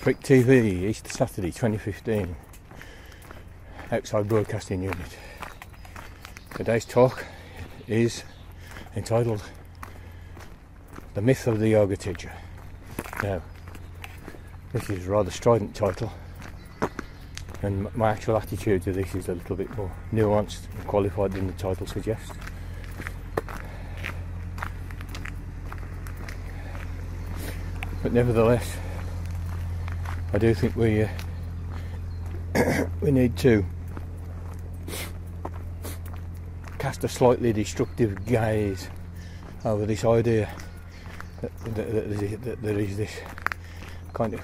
Frick TV, Easter Saturday 2015, outside broadcasting unit. Today's talk is entitled The Myth of the Yoga Teacher. Now, this is a rather strident title, and my actual attitude to this is a little bit more nuanced and qualified than the title suggests. But nevertheless, I do think we need to cast a slightly destructive gaze over this idea that there is this kind of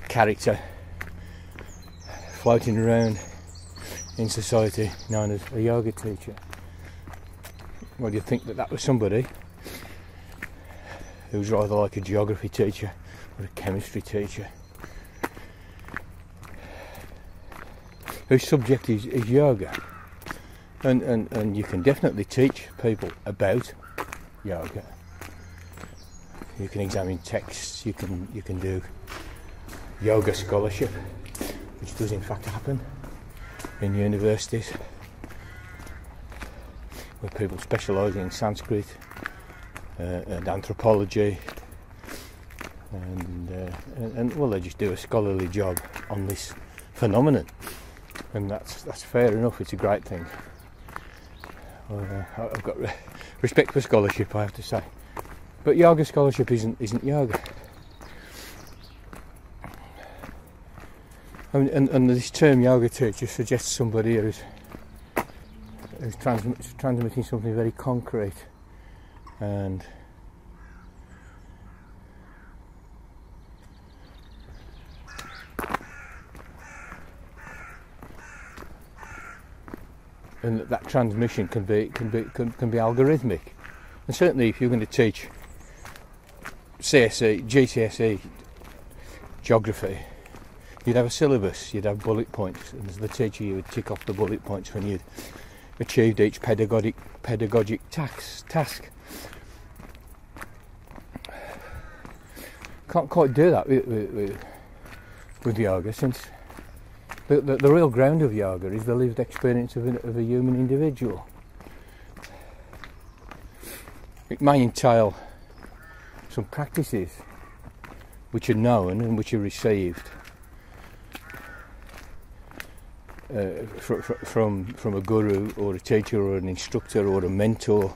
character floating around in society known as a yoga teacher. Well, you'd think that was somebody who's rather like a geography teacher or a chemistry teacher, whose subject is yoga, and you can definitely teach people about yoga. You can examine texts, you can do yoga scholarship, which does in fact happen in universities, where people specialise in Sanskrit and anthropology, and well, they just do a scholarly job on this phenomenon, and that's fair enough. It's a great thing. I've got respect for scholarship, I have to say, but yoga scholarship isn't yoga. And this term yoga teacher suggests somebody who's transmitting something very concrete and that transmission can be algorithmic. And certainly if you're going to teach CSE, GCSE geography, you'd have a syllabus, you'd have bullet points, and as the teacher you would tick off the bullet points when you'd achieved each pedagogic task. Can't quite do that with yoga, since the real ground of yoga is the lived experience of a human individual. It may entail some practices which are known and which are received from a guru or a teacher or an instructor or a mentor.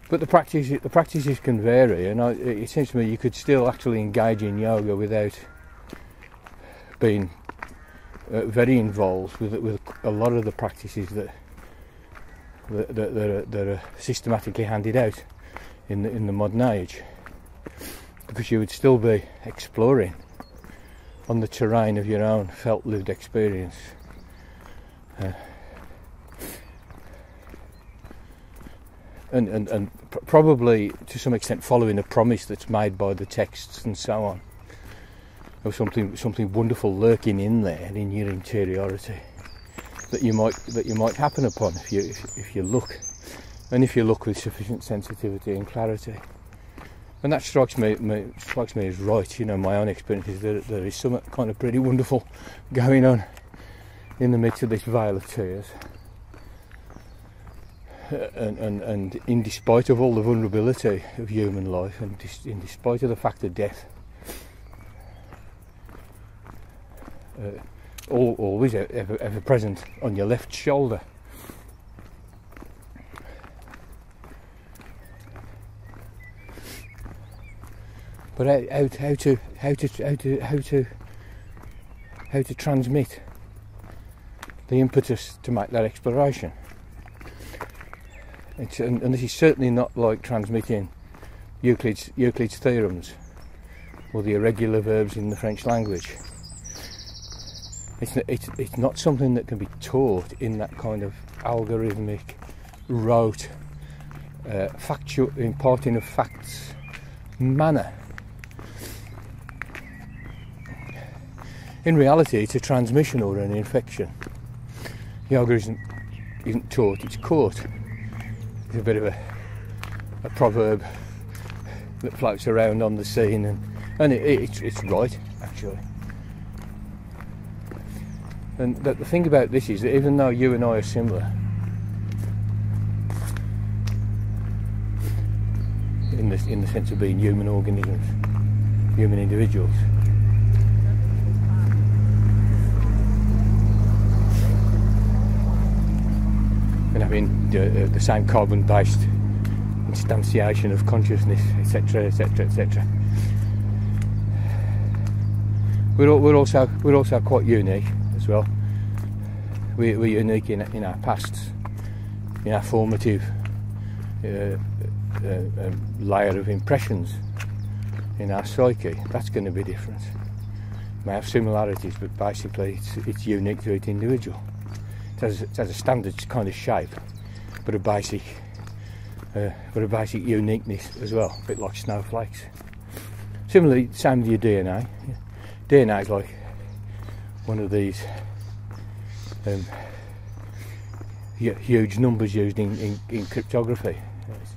But the practices can vary, and it seems to me you could still actually engage in yoga without being very involved with a lot of the practices that are systematically handed out in the modern age, because you would still be exploring on the terrain of your own felt lived experience. And probably to some extent following a promise that's made by the texts and so on, of something wonderful lurking in there in your interiority that you might happen upon if you look, and if you look with sufficient sensitivity and clarity. And that strikes me as right. You know, my own experience is that there is some kind of pretty wonderful going on in the midst of this vale of tears. And in despite of all the vulnerability of human life, and in despite of the fact of death, always ever present on your left shoulder, but how to transmit the impetus to make that exploration. And this is certainly not like transmitting Euclid's theorems or the irregular verbs in the French language. It's not something that can be taught in that kind of algorithmic, rote, factual, imparting of facts manner. In reality, it's a transmission or an infection. Yoga isn't taught, it's caught. It's a bit of a proverb that floats around on the scene, and it's right, actually. And the thing about this is that even though you and I are similar in the sense of being human organisms, human individuals, and having the same carbon-based instantiation of consciousness, etc., etc., etc. We're also quite unique as well. We're unique in our pasts, in our formative layer of impressions in our psyche. That's going to be different. It may have similarities, but basically it's unique to each individual. It has a standard kind of shape, but a basic uniqueness as well, a bit like snowflakes. Similarly, same with your DNA. DNA is like one of these huge numbers used in cryptography. It's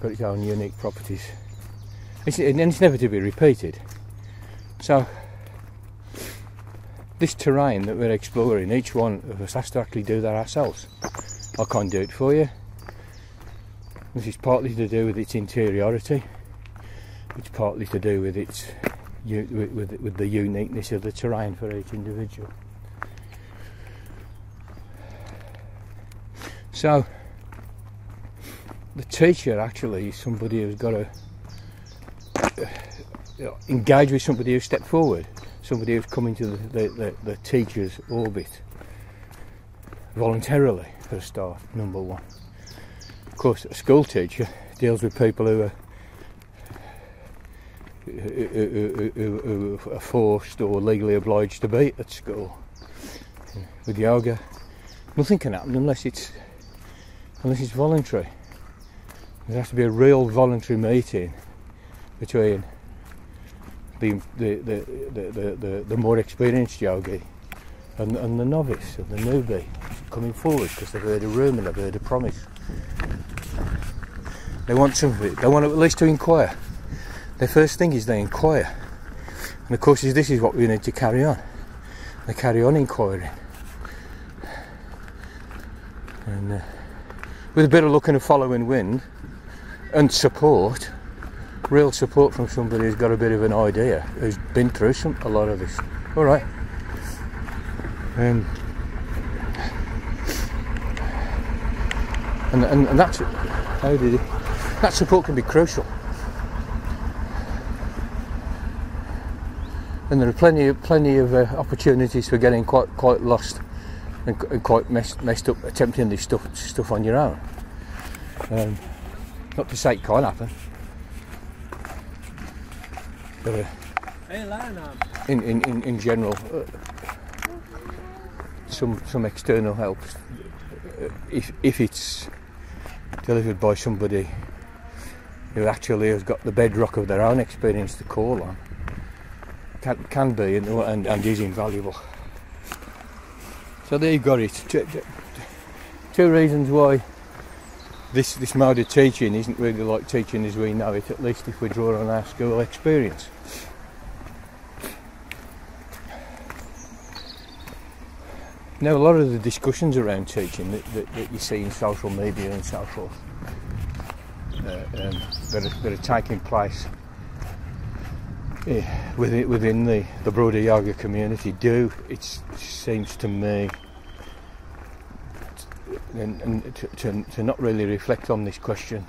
got its own unique properties, and it's never to be repeated. So this terrain that we're exploring, each one of us has to actually do that ourselves. I can't do it for you. This is partly to do with its interiority. It's partly to do with its with the uniqueness of the terrain for each individual. So the teacher actually is somebody who's got to engage with somebody who's stepped forward, somebody who's come into the teacher's orbit voluntarily, for a start, number one. Of course, a school teacher deals with people who are forced or legally obliged to be at school. With yoga, nothing can happen unless it's voluntary. There has to be a real voluntary meeting between the more experienced yogi and the novice, and the newbie coming forward because they've heard a rumour, they've heard a promise. They want something. They want at least to inquire. Their first thing is they inquire, and of course this is what we need to carry on. They carry on inquiring, and with a bit of luck and a following wind and support, real support from somebody who's got a bit of an idea, who's been through a lot of this. All right. And that's that support can be crucial. And there are plenty of opportunities for getting quite lost and quite messed up attempting this stuff on your own. Not to say it can't happen, but in general, some external help, if it's delivered by somebody who actually has got the bedrock of their own experience to call on, can be and is invaluable. So there you got it. Two reasons why this mode of teaching isn't really like teaching as we know it, at least if we draw on our school experience. Now, a lot of the discussions around teaching that you see in social media and so forth that are taking place within the broader yoga community it seems to me to not really reflect on this question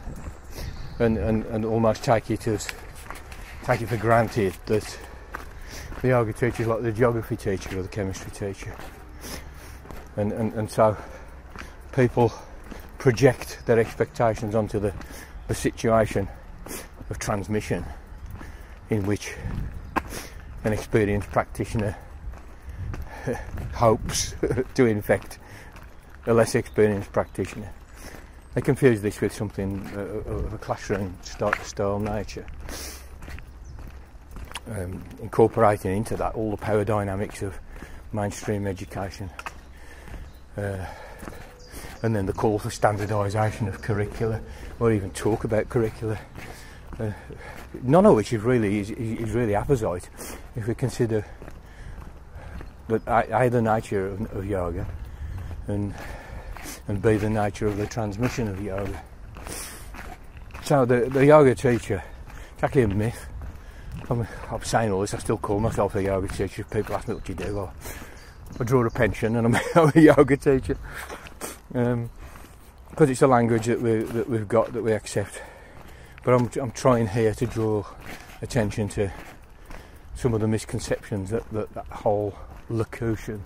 and almost take it for granted that the yoga teacher is like the geography teacher or the chemistry teacher. And so people project their expectations onto the situation of transmission in which an experienced practitioner hopes to infect a less experienced practitioner. They confuse this with something of a classroom style nature, incorporating into that all the power dynamics of mainstream education. And then the call for standardisation of curricula, or even talk about curricula, none of which is really apposite if we consider that A, the nature of yoga, and B, the nature of the transmission of yoga. So the yoga teacher, it's actually a myth. I'm saying all this, I still call myself a yoga teacher. If people ask me what you do, I draw a pension and I'm a yoga teacher. Because it's a language that we've got, that we accept. But I'm trying here to draw attention to some of the misconceptions that whole locution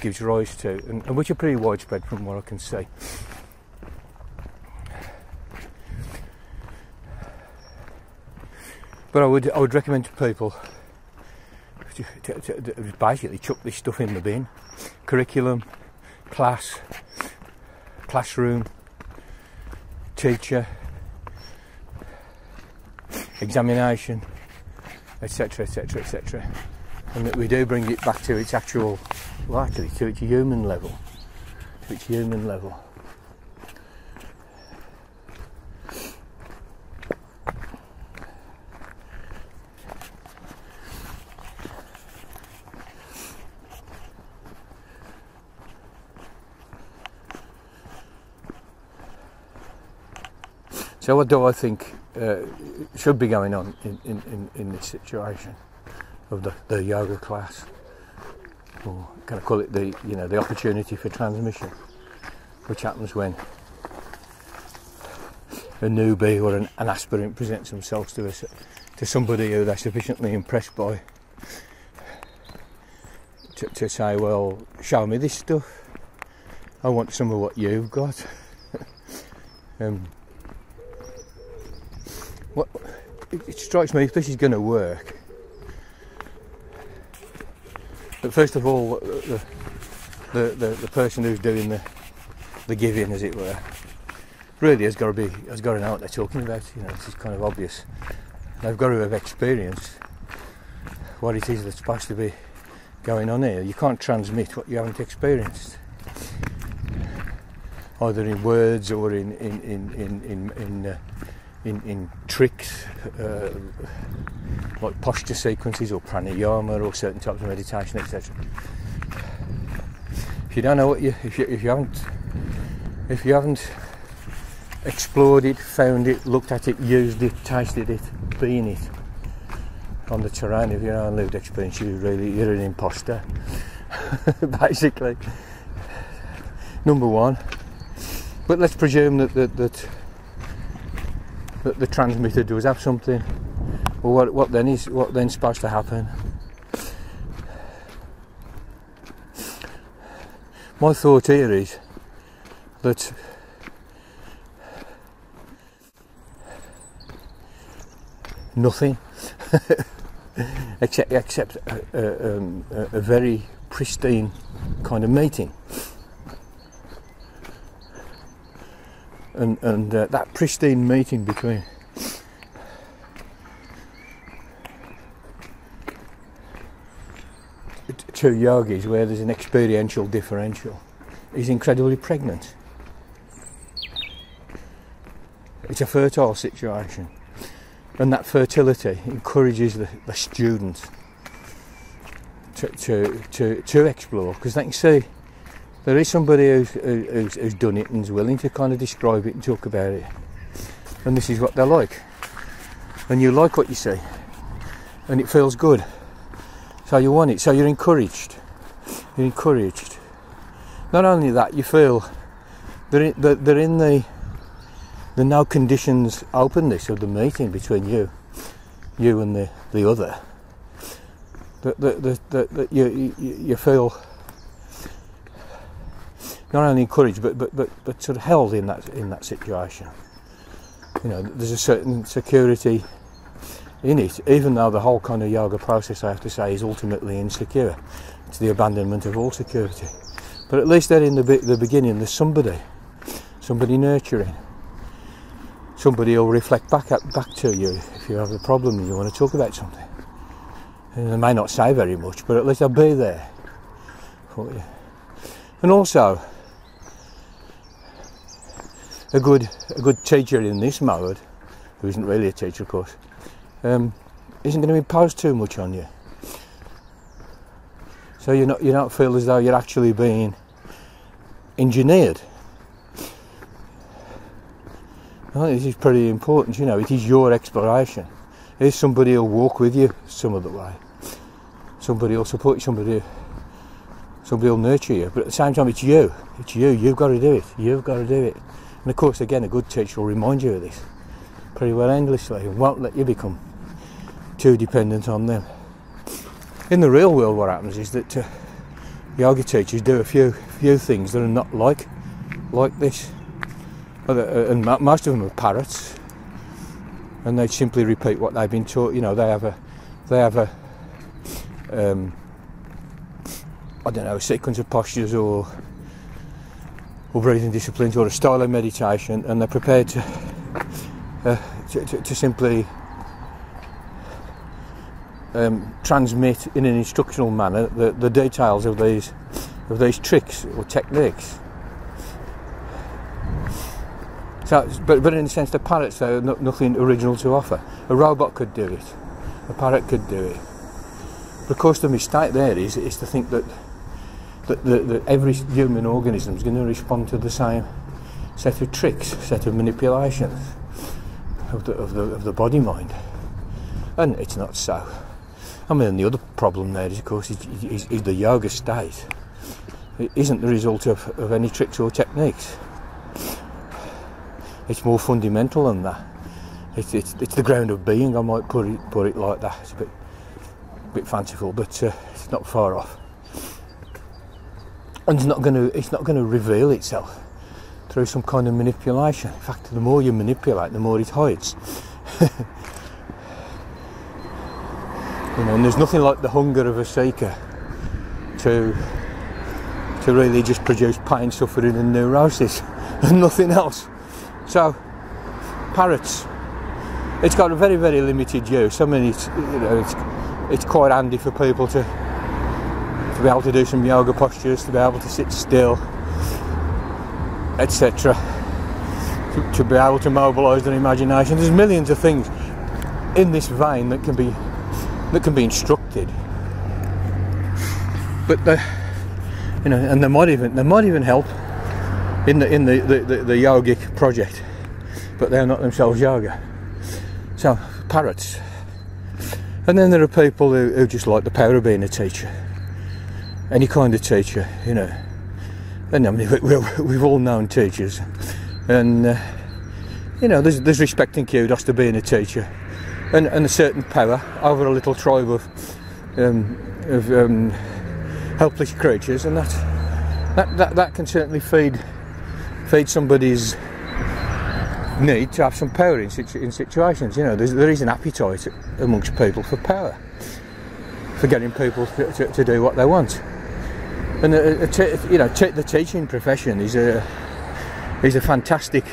gives rise to, and which are pretty widespread from what I can see. But I would recommend to people to basically chuck this stuff in the bin. Curriculum, class, classroom, teacher, examination, etc, etc, etc, and that we do bring it back to its actual, well, actually to its human level, So what do I think should be going on in this situation of the yoga class, or can I call it the opportunity for transmission, which happens when a newbie or an aspirant presents themselves to somebody who they're sufficiently impressed by to say, well, show me this stuff, I want some of what you've got. It strikes me, if this is going to work, that first of all the person who's doing the giving, as it were, really has got to know what they're talking about. This is kind of obvious. They've got to have experienced what it is that's supposed to be going on here. You can't transmit what you haven't experienced, either in words or in tricks, like posture sequences or pranayama or certain types of meditation, etc. If you don't know if you haven't explored it, found it, looked at it, used it, tasted it, been it on the terrain of your own lived experience, you're an imposter, basically. Number one. But let's presume that the transmitter does have something. Well, what then supposed to happen? My thought here is that nothing except a very pristine kind of meeting. And that pristine meeting between two yogis, where there's an experiential differential, is incredibly pregnant. It's a fertile situation, and that fertility encourages the student to explore, because they can see there is somebody who's done it and is willing to kind of describe it and talk about it. And this is what they're like. And you like what you see. And it feels good. So you want it. So you're encouraged. You're encouraged. Not only that, you feel they're in the no conditions openness of the meeting between you and the other. That you feel not only encouraged but sort of held in that situation. There's a certain security in it, even though the whole kind of yoga process, I have to say, is ultimately insecure. It's the abandonment of all security. But at least there in the beginning, there's somebody nurturing, somebody who'll reflect back to you if you have a problem and you want to talk about something. And they may not say very much, but at least they'll be there for you. And also, a good teacher in this mode who isn't really a teacher, of course, isn't going to impose too much on you. So you don't feel as though you're actually being engineered. I think this is pretty important. You know, it is your exploration. There's somebody who'll walk with you some of the way. Somebody will support you. Somebody will nurture you. But at the same time, it's you. It's you. You've got to do it. You've got to do it. And of course, again, a good teacher will remind you of this pretty well endlessly and won't let you become too dependent on them. In the real world, what happens is that yoga teachers do a few things that are not like this. And most of them are parrots, and they simply repeat what they've been taught. You know, they have a I don't know, a sequence of postures or breathing disciplines or a style of meditation, and they're prepared to simply transmit in an instructional manner the details of these tricks or techniques. So, but in a sense, the parrots have nothing original to offer. A robot could do it. A parrot could do it. But of course, the mistake there is to think that every human organism is going to respond to the same set of tricks, set of manipulations of the body mind, and it's not so. I mean, the other problem there is, of course, is the yoga state. It isn't the result of any tricks or techniques. It's more fundamental than that. It's the ground of being. I might put it like that. It's a bit fanciful, but it's not far off. And it's not going to reveal itself through some kind of manipulation. In fact, the more you manipulate, the more it hides. You know, and there's nothing like the hunger of a seeker to really just produce pain, suffering, and neurosis, and nothing else. So, parrots, it's got a very, very limited use. I mean, it's quite handy for people to be able to do some yoga postures, to be able to sit still, etc. To be able to mobilise their imagination. There's millions of things in this vein that can be instructed. But and they might even help in the yogic project, but they're not themselves yoga. So, parrots. And then there are people who just like the power of being a teacher, any kind of teacher, you know. And I mean, we've all known teachers, and you know, there's respect and kudos to being a teacher, and a certain power over a little tribe of helpless creatures, and that can certainly feed somebody's need to have some power in situations. You know, there is an appetite amongst people for power, for getting people to do what they want. And the teaching profession is a fantastic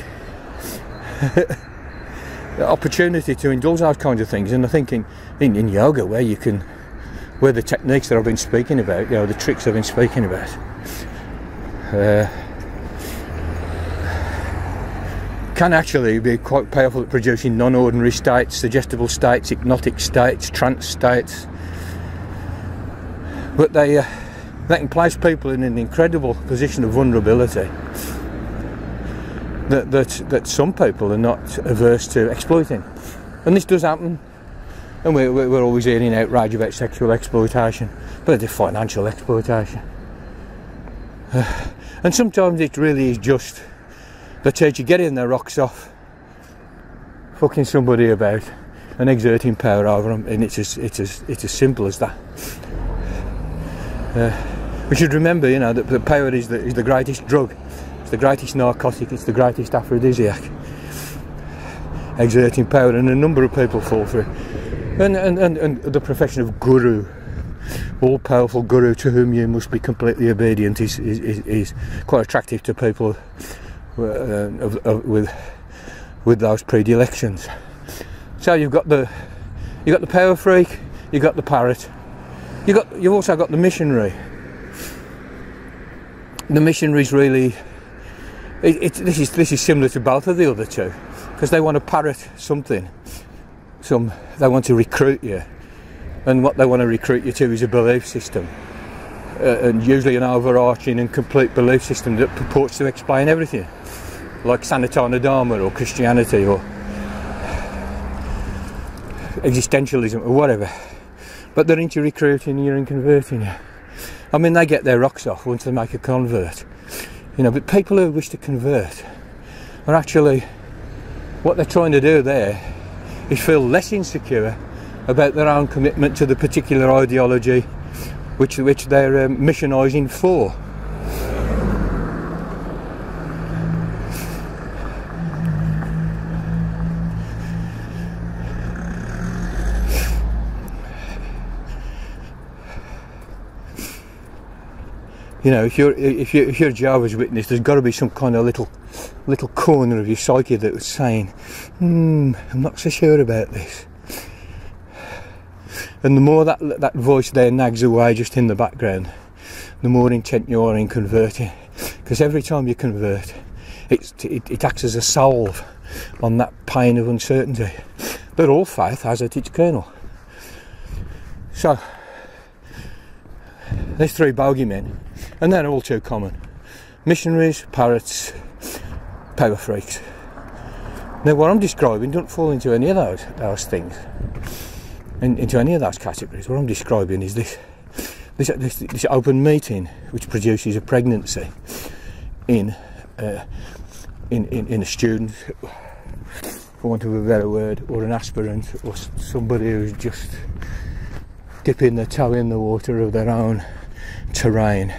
opportunity to indulge those kinds of things. And I think in yoga, where the techniques that I've been speaking about, you know, the tricks I've been speaking about, can actually be quite powerful at producing non-ordinary states, suggestible states, hypnotic states, trance states. But they can place people in an incredible position of vulnerability that some people are not averse to exploiting. And this does happen. And we're always hearing outrage about sexual exploitation, but it's financial exploitation. And sometimes it really is just the teacher getting their rocks off, fucking somebody about, and exerting power over them, and it's as simple as that. We should remember, you know, that power is the greatest drug, it's the greatest narcotic, it's the greatest aphrodisiac. Exerting power, and a number of people fall for it. And the profession of guru, all-powerful guru to whom you must be completely obedient, is quite attractive to people with those predilections. So you've got the power freak, you've got the parrot, you've also got the missionary. The missionary's really this is similar to both of the other two, because they want to parrot something. They want to recruit you, and what they want to recruit you to is a belief system, and usually an overarching and complete belief system that purports to explain everything, like Sanatana Dharma or Christianity or existentialism or whatever. But they're into recruiting you and converting you. I mean, they get their rocks off once they make a convert, you know. But people who wish to convert are actually, what they're trying to do there is feel less insecure about their own commitment to the particular ideology which they're missionising for. You know, if you're Jehovah's Witness, there's got to be some kind of little corner of your psyche that was saying, I'm not so sure about this. And the more that voice there nags away just in the background, the more intent you are in converting. Because every time you convert, it acts as a salve on that pain of uncertainty that all faith has at its kernel. So, there's three bogeymen, and they're all too common. Missionaries, parrots, power freaks. Now what I'm describing don't fall into any of those things, into any of those categories. What I'm describing is this open meeting which produces a pregnancy in a student, for want of a better word, or an aspirant, or somebody who's just dipping their toe in the water of their own terrain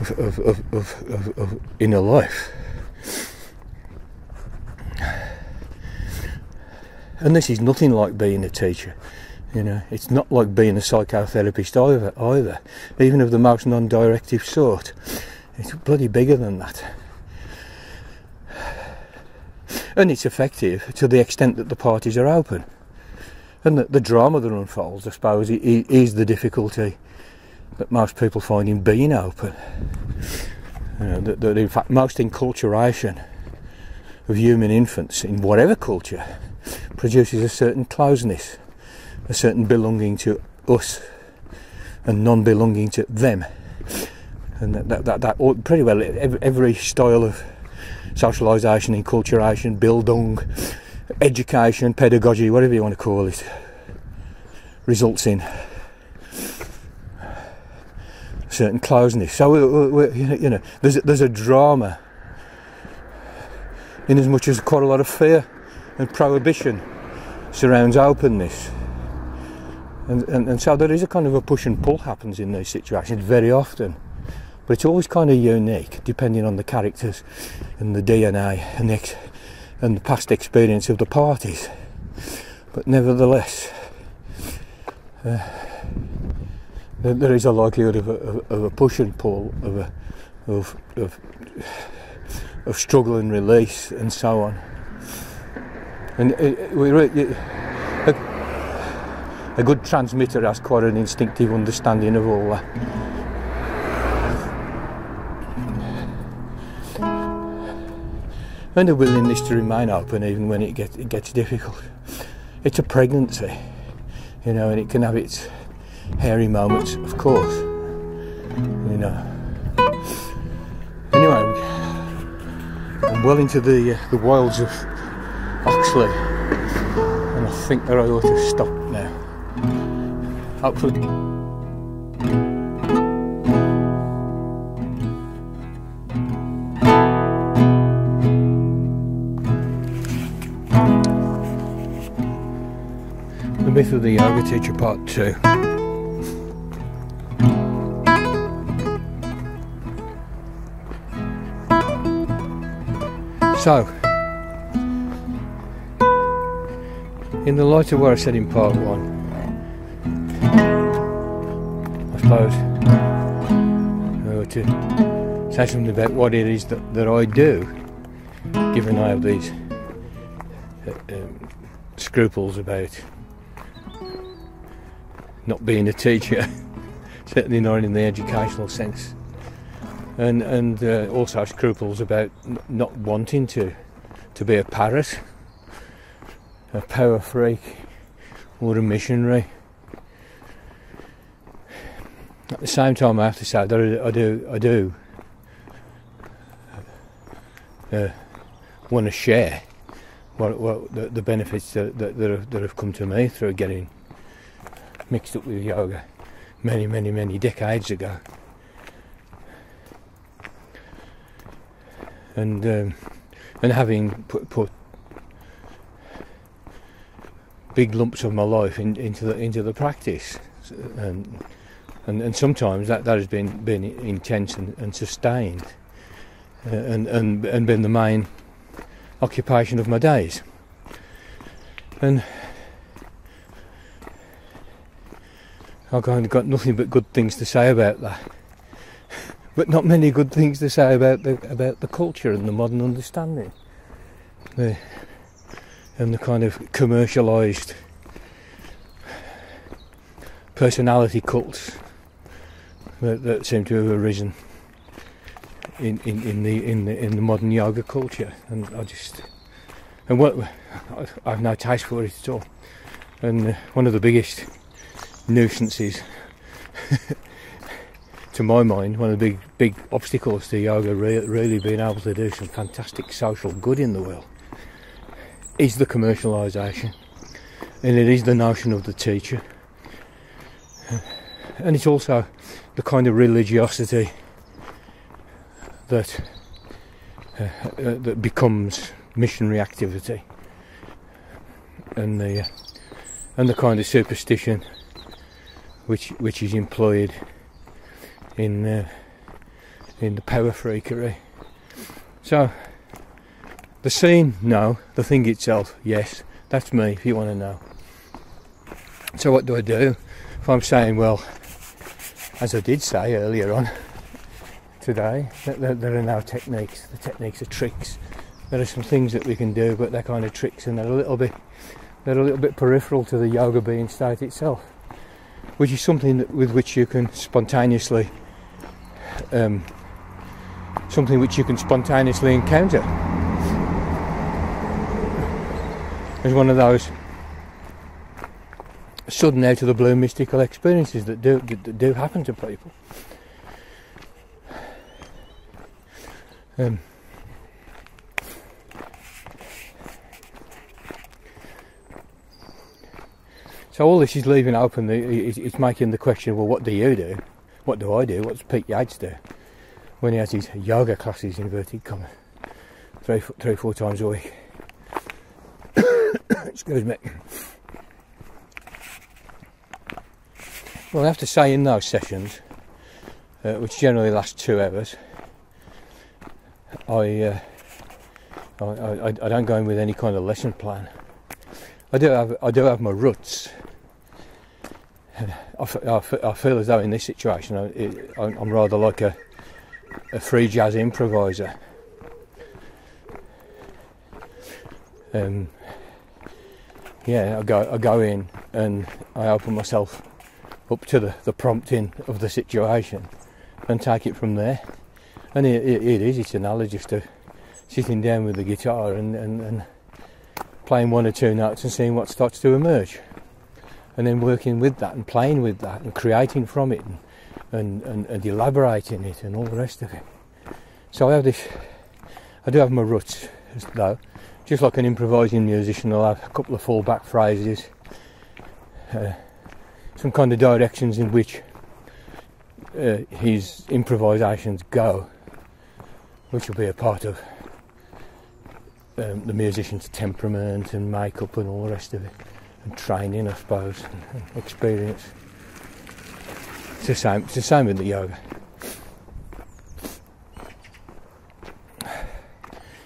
of inner life. And this is nothing like being a teacher, you know. It's not like being a psychotherapist either, even of the most non-directive sort. It's bloody bigger than that. And it's effective to the extent that the parties are open. And the drama that unfolds, I suppose, is the difficulty that most people find in being open. You know, that in fact most enculturation of human infants in whatever culture produces a certain closeness, a certain belonging to us and non-belonging to them. And that pretty well every style of socialisation, enculturation, Bildung, education, pedagogy, whatever you want to call it, results in a certain closeness. So you know, there's a drama in as much as quite a lot of fear and prohibition surrounds openness, and so there is a kind of a push and pull happens in these situations very often. But it's always kind of unique, depending on the characters and the DNA and the past experience of the parties. But nevertheless, there is a likelihood of a push and pull, of struggle and release, and so on. And a good transmitter has quite an instinctive understanding of all that. And a willingness to remain open even when it gets difficult. It's a pregnancy, you know, and it can have its hairy moments, of course, you know. Anyway, I'm well into the wilds of Oxley, and I think that I ought to stop now. Hopefully. The Myth of the Yoga Teacher Part 2. So, in the light of what I said in Part 1, I suppose I ought to say something about what it is that I do, given I have these scruples about not being a teacher, certainly not in the educational sense, and also scruples about not wanting to to be a parrot, a power freak, or a missionary. At the same time, I have to say that I do want to share what the benefits that have come to me through getting mixed up with yoga many decades ago, and having put big lumps of my life into the practice, and sometimes that has been intense and sustained, and been the main occupation of my days. And I've kind of got nothing but good things to say about that, but not many good things to say about the culture and the modern understanding, and the kind of commercialised personality cults that seem to have arisen in the modern yoga culture. And I have no taste for it at all. And one of the biggest nuisances, to my mind, one of the big obstacles to yoga really being able to do some fantastic social good in the world, is the commercialisation, and it is the notion of the teacher, and it's also the kind of religiosity that becomes missionary activity, and the kind of superstition which is employed in the power freakery. So the scene, no. The thing itself, yes. That's me, if you want to know. So what do I do? If I'm saying, well, as I did say earlier on today, that there are no techniques. The techniques are tricks. There are some things that we can do, but they're kind of tricks, and they're a little bit peripheral to the yoga being state itself, which is something with which you can spontaneously encounter. There's one of those sudden out of the blue mystical experiences that do happen to people. So all this is leaving open. It's making the question: well, what do you do? What do I do? What's Pete Yates do when he has his yoga classes, inverted commas, 3-4 times a week? Excuse me. Well, I have to say, in those sessions, which generally last 2 hours, I don't go in with any kind of lesson plan. I do have my roots. I feel as though in this situation I'm rather like a free jazz improviser. I go in and I open myself up to the prompting of the situation and take it from there. And it's analogous to sitting down with the guitar and playing 1 or 2 notes and seeing what starts to emerge, and then working with that and playing with that and creating from it and elaborating it and all the rest of it. So I do have my roots, though. Just like an improvising musician, I'll have a couple of fallback phrases, some kind of directions in which his improvisations go, which will be a part of the musician's temperament and makeup and all the rest of it, and training, I suppose, and experience. It's the same with the yoga.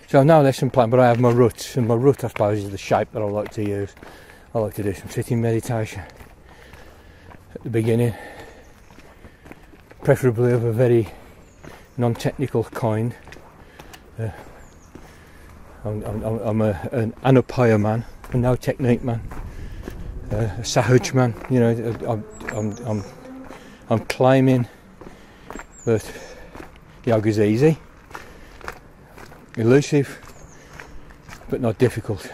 So I've no lesson plan, but I have my roots, and my root, I suppose, is the shape that I like to use. I like to do some sitting meditation at the beginning, preferably of a very non-technical kind. I'm an Anupaya man, a no technique man, a Sahaj man. You know, I'm claiming that yoga's easy, elusive, but not difficult.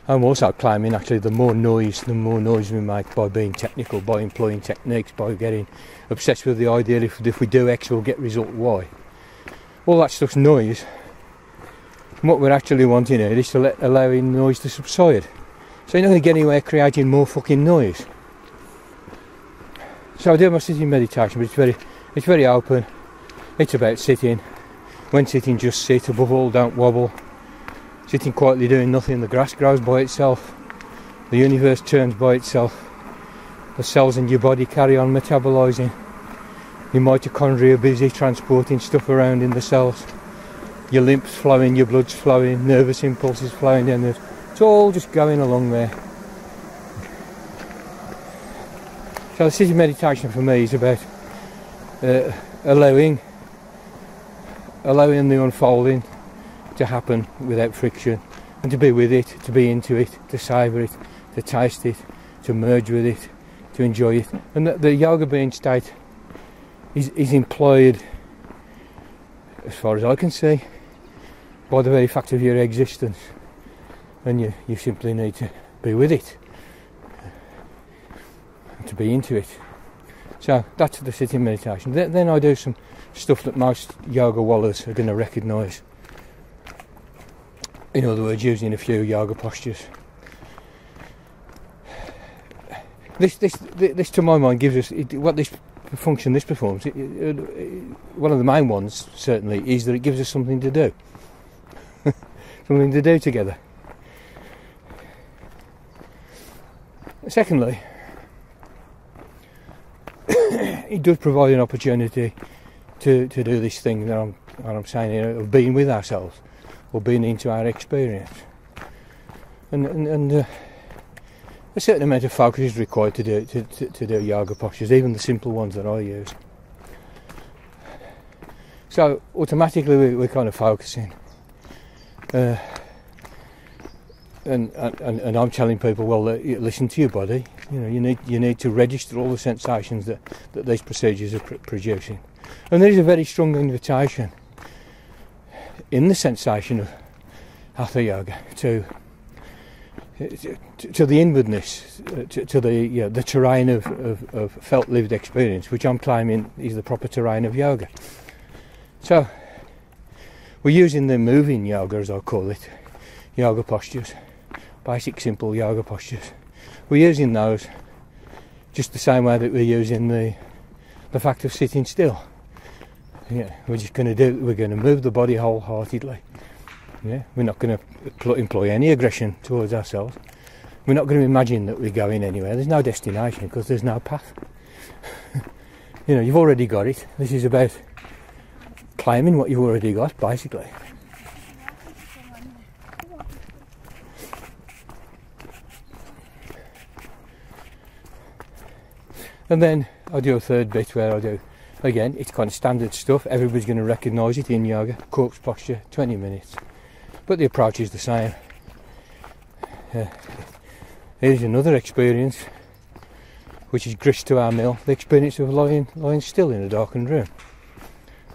I'm also claiming actually the more noise we make by being technical, by employing techniques, by getting obsessed with the idea if we do X we'll get result Y. All that stuff's noise. And what we're actually wanting here is to allowing noise to subside. So you're not going to get anywhere creating more fucking noise. So I do my sitting meditation, but it's very open. It's about sitting. When sitting, just sit. Above all, don't wobble. Sitting quietly doing nothing, the grass grows by itself, the universe turns by itself, the cells in your body carry on metabolising, your mitochondria busy transporting stuff around in the cells, your lymph's flowing, your blood's flowing, nervous impulses flowing down there. It's all just going along there. So the sitting meditation for me is about allowing the unfolding to happen without friction, and to be with it, to be into it, to savour it, to taste it, to merge with it, to enjoy it. And the yoga being state is employed, as far as I can see, by the very fact of your existence, and you simply need to be with it, to be into it. So that's the sitting meditation. Then I do some stuff that most yoga wallahs are going to recognise. In other words, using a few yoga postures. This to my mind gives us what this function this performs. One of the main ones certainly is that it gives us something to do, something to do together. Secondly, it does provide an opportunity to do this thing that I'm saying here, of being with ourselves, or being into our experience, and a certain amount of focus is required to do yoga postures, even the simple ones that I use. So automatically we're kind of focusing, and I'm telling people, well, listen to your body. You know, you need to register all the sensations that these procedures are producing, and there is a very strong invitation in the sensation of hatha yoga to the inwardness, to the terrain of felt lived experience, which I'm claiming is the proper terrain of yoga. So we're using the moving yoga, as I call it, yoga postures, basic simple yoga postures. We're using those just the same way that we're using the fact of sitting still. Yeah, we're going to move the body wholeheartedly. Yeah, we're not going to employ any aggression towards ourselves. We're not going to imagine that we're going anywhere. There's no destination because there's no path. You know, you've already got it. This is about claiming what you've already got, basically. And then I do a third bit where I do, again, it's kind of standard stuff. Everybody's going to recognise it in yoga. Corpse posture, 20 minutes. But the approach is the same. Here's another experience, which is grist to our mill. The experience of lying still in a darkened room,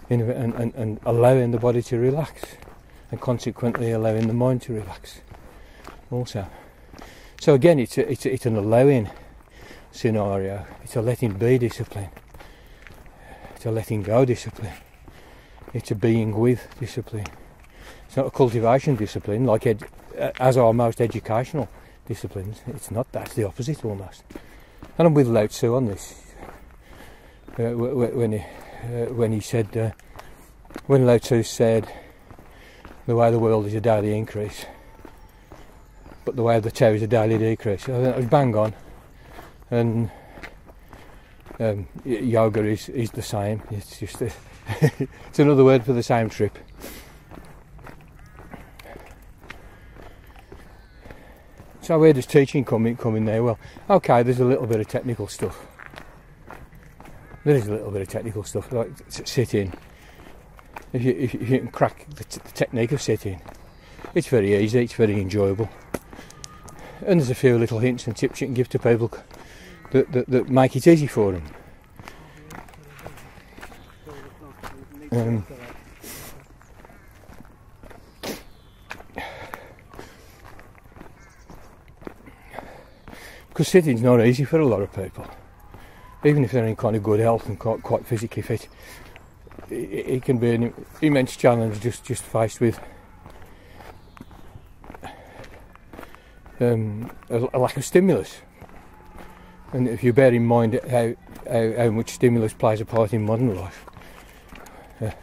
and allowing the body to relax, and consequently allowing the mind to relax also. So again, it's an allowing scenario. It's a letting be discipline. It's a letting go discipline. It's a being with discipline. It's not a cultivation discipline like as are most educational disciplines. It's not. That's the opposite almost. And I'm with Lao Tzu on this. When he said, when Lao Tzu said, the way of the world is a daily increase, but the way of the Tao is a daily decrease. I think that was bang on. And yoga is the same. It's just it's another word for the same trip. So where does teaching come in there? Well, okay, there's a little bit of technical stuff. There is a little bit of technical stuff, like sitting. If you can crack the technique of sitting, it's very easy, it's very enjoyable. And there's a few little hints and tips you can give to people that make it easy for them. Because sitting's not easy for a lot of people. Even if they're in kind of good health and quite physically fit, it can be an immense challenge just faced with a lack of stimulus. And if you bear in mind how much stimulus plays a part in modern life,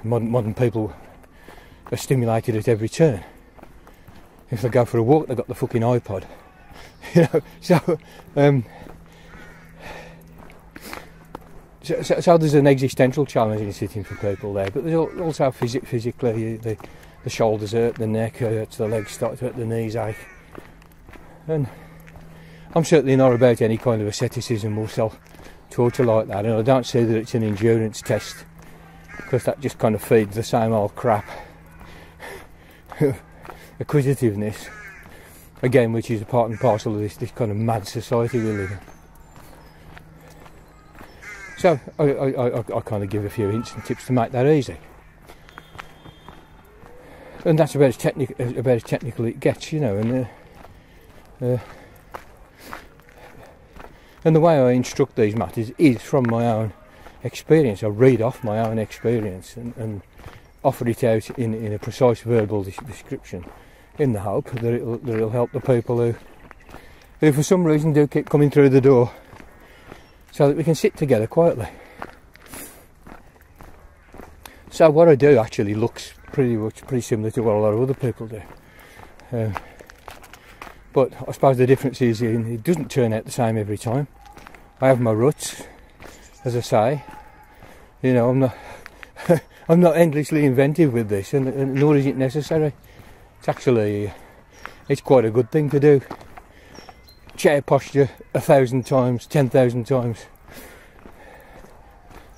modern people are stimulated at every turn. If they go for a walk, they've got the fucking iPod. So there's an existential challenge in sitting for people there, but there's also physically the shoulders hurt, the neck hurts, the legs start to hurt, the knees ache. And I'm certainly not about any kind of asceticism or self-torture like that, and I don't see that it's an endurance test, because that just kind of feeds the same old crap. Acquisitiveness, again, which is a part and parcel of this kind of mad society we live in. So I kind of give a few hints and tips to make that easy, and that's about as technical it gets, And the way I instruct these matters is from my own experience. I read off my own experience and offer it out in a precise verbal description, in the hope that it'll help the people who for some reason do keep coming through the door, so that we can sit together quietly. So what I do actually looks pretty similar to what a lot of other people do, but I suppose the difference is it doesn't turn out the same every time. I have my ruts, as I say. I'm not I'm not endlessly inventive with this, and nor is it necessary. It's quite a good thing to do. Chair posture 1,000 times, 10,000 times.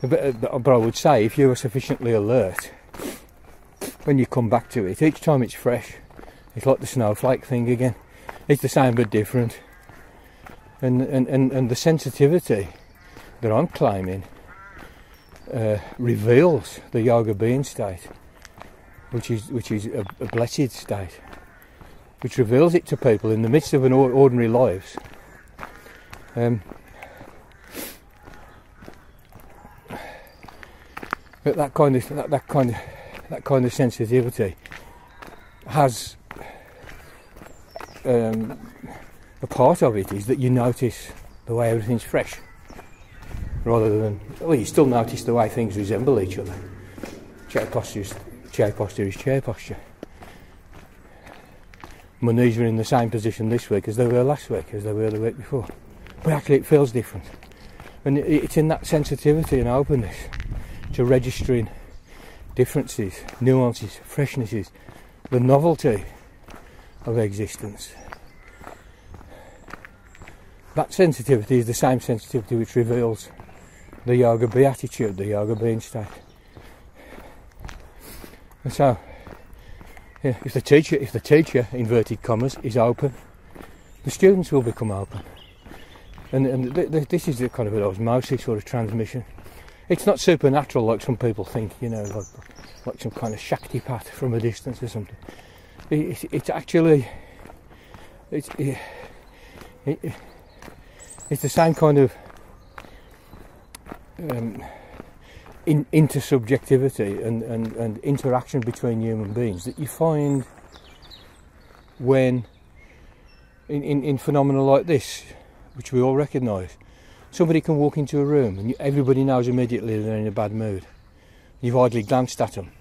But I would say, if you are sufficiently alert, when you come back to it, each time it's fresh. It's like the snowflake thing again. It's the same but different. And the sensitivity that I'm claiming reveals the yoga being state, which is a blessed state, which reveals it to people in the midst of an ordinary lives. But that kind of sensitivity has a part of it is that you notice the way everything's fresh, rather than, well, you still notice the way things resemble each other. Chair posture is chair posture. My knees are in the same position this week as they were last week, as they were the week before, but actually it feels different. And it's in that sensitivity and openness to registering differences, nuances, freshnesses, the novelty of existence. That sensitivity is the same sensitivity which reveals the yoga beatitude, the yoga being state. And so, if the teacher, inverted commas, is open, the students will become open. And this is a kind of an osmosis or a transmission. It's not supernatural like some people think, like some kind of Shaktipat from a distance or something. It's actually, it's the same kind of intersubjectivity and interaction between human beings that you find when in phenomena like this, which we all recognise. Somebody can walk into a room and everybody knows immediately they're in a bad mood. You've hardly glanced at them.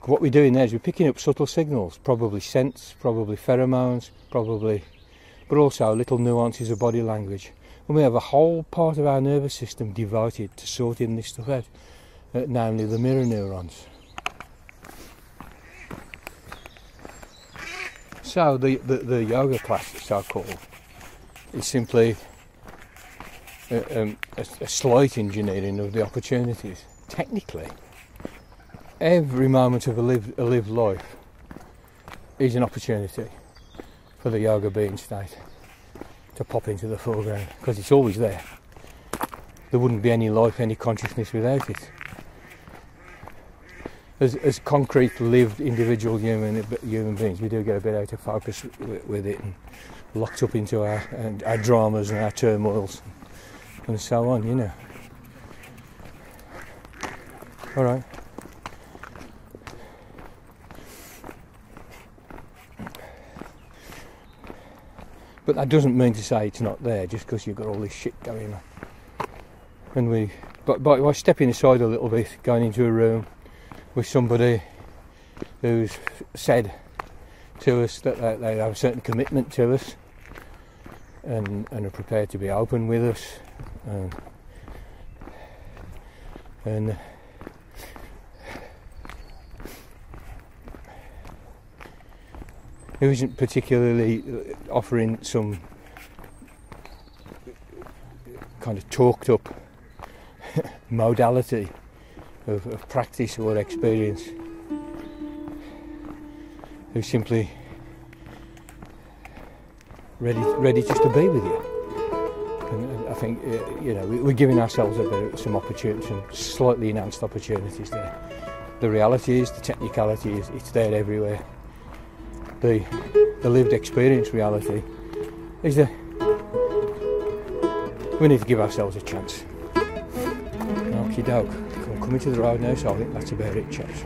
What we're doing there is we're picking up subtle signals, probably scents, probably pheromones, but also little nuances of body language. And we have a whole part of our nervous system devoted to sorting this stuff out, namely the mirror neurons. So the yoga class, so-called, is simply a slight engineering of the opportunities. Technically, every moment of a lived life is an opportunity for the yoga being state to pop into the foreground, because it's always there. There wouldn't be any life, any consciousness without it. as concrete, lived, individual human beings, we do get a bit out of focus with it, and locked up into our dramas and our turmoils and so on, you know. All right. But that doesn't mean to say it's not there just because you've got all this shit going on. And by stepping aside a little bit, going into a room with somebody who's said to us that they have a certain commitment to us and are prepared to be open with us, and who isn't particularly offering some kind of talked up modality of practice or experience, who's simply ready just to be with you. And I think we're giving ourselves some opportunities, some slightly enhanced opportunities there. The reality is, the technicality is, it's there everywhere. The lived experience reality is that we need to give ourselves a chance. Okie doke. I'm coming to the road now, so I think that's about it, chaps.